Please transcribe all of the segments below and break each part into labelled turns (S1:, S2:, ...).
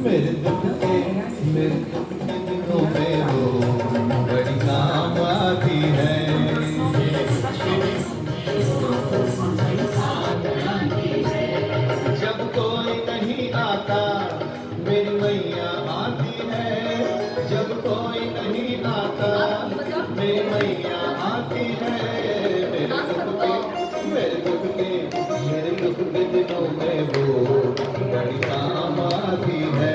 S1: मेरे दुख के मेरे दुख के दिनों में वो बड़ी काम आती है। जब कोई नहीं आता मेरी मैया आती है। जब कोई नहीं आता मेरी मैया आती है। मेरे दुख के मेरे दुख के दिनों में वो बड़ी काम आती है।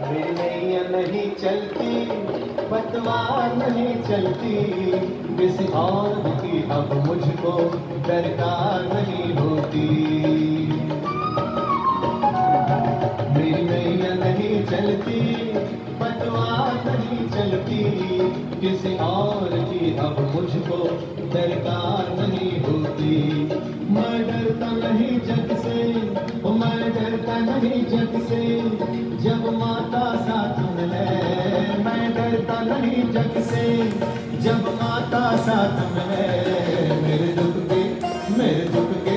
S1: मेरी नैया नहीं चलती पतवार नहीं चलती किसी और की अब मुझको दरकार नहीं होती। मेरी नैया नहीं चलती पतवार नहीं चलती किसी और की अब मुझको दरकार नहीं होती। मैं डरता नहीं जग से मैं डरता नहीं जग से जब माता साथ में है। मैं डरता नहीं जग से जब माता साथ में है। मेरे दुख के मेरे दुख के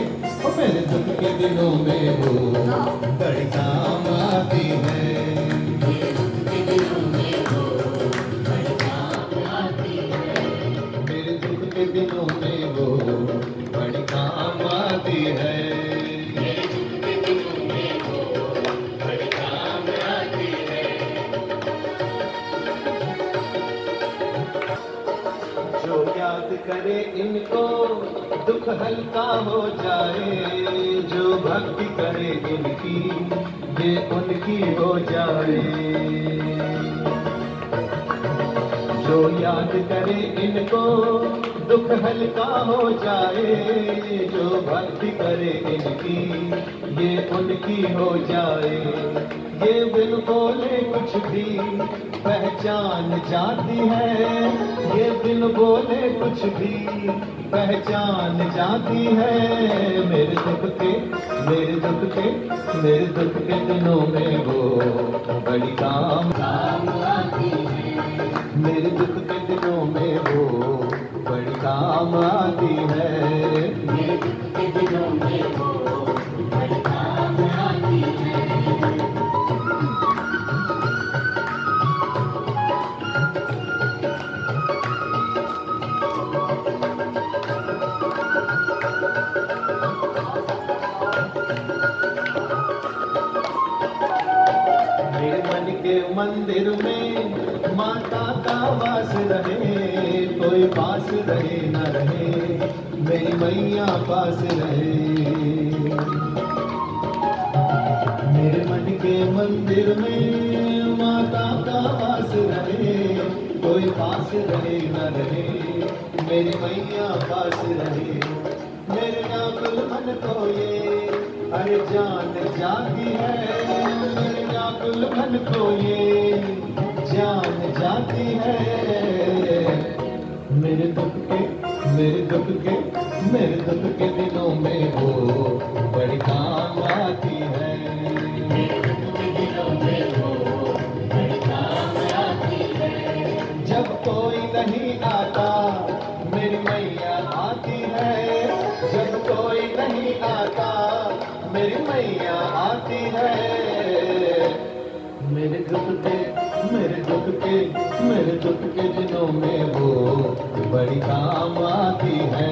S1: मेरे दुख के दिनों में वो बड़ी काम आती है। मेरे दुख के दिनों में वो बड़ी काम आती है। मेरे दुख के दिनों में वो बड़ी काम आती है। मेरे दुख के दिनों में वो बड़ी काम आती है। जो याद करे इनको दुख हल्का हो जाए। जो भक्ति करे इनकी ये उनकी हो जाए। जो याद करे इनको दुख हल्का हो जाए। जो भक्ति करे इनकी ये उनकी हो जाए। ये बिन बोले कुछ भी पहचान जाती है। ये बिन बोले कुछ भी पहचान जाती है। मेरे दुख के मेरे दुख के मेरे दुख के दिनों में वो बड़ी काम आती है। मेरे दुख के दिनों में वो बड़ी काम आती है। मेरे दुख के दिनों में वो बड़ी काम आती है। मेरे मन के मंदिर में माता का वास रहे। कोई पास रहे न रहे मेरी मैया पास रहे। मेरे मन के मंदिर में माता का वास रहे। कोई पास रहे न रहे मेरी मैया पास रहे। मेरे व्याकुल मन को ये अरे जान जाती है। मेरे व्याकुल मन को ये जान जाती है। मेरे दुख के मेरे दुख के मेरे दुख के दिनों में वो बड़ी काम आती है। मेरे दुख के दिनों में वो बड़ी काम आती है। जब कोई नहीं आता मेरी मैया आती है। जब कोई नहीं आता मेरी मैया आती है। मेरे दुख के मेरे दुख के मेरे दुख के दिनों में वो बड़ी काम आती है।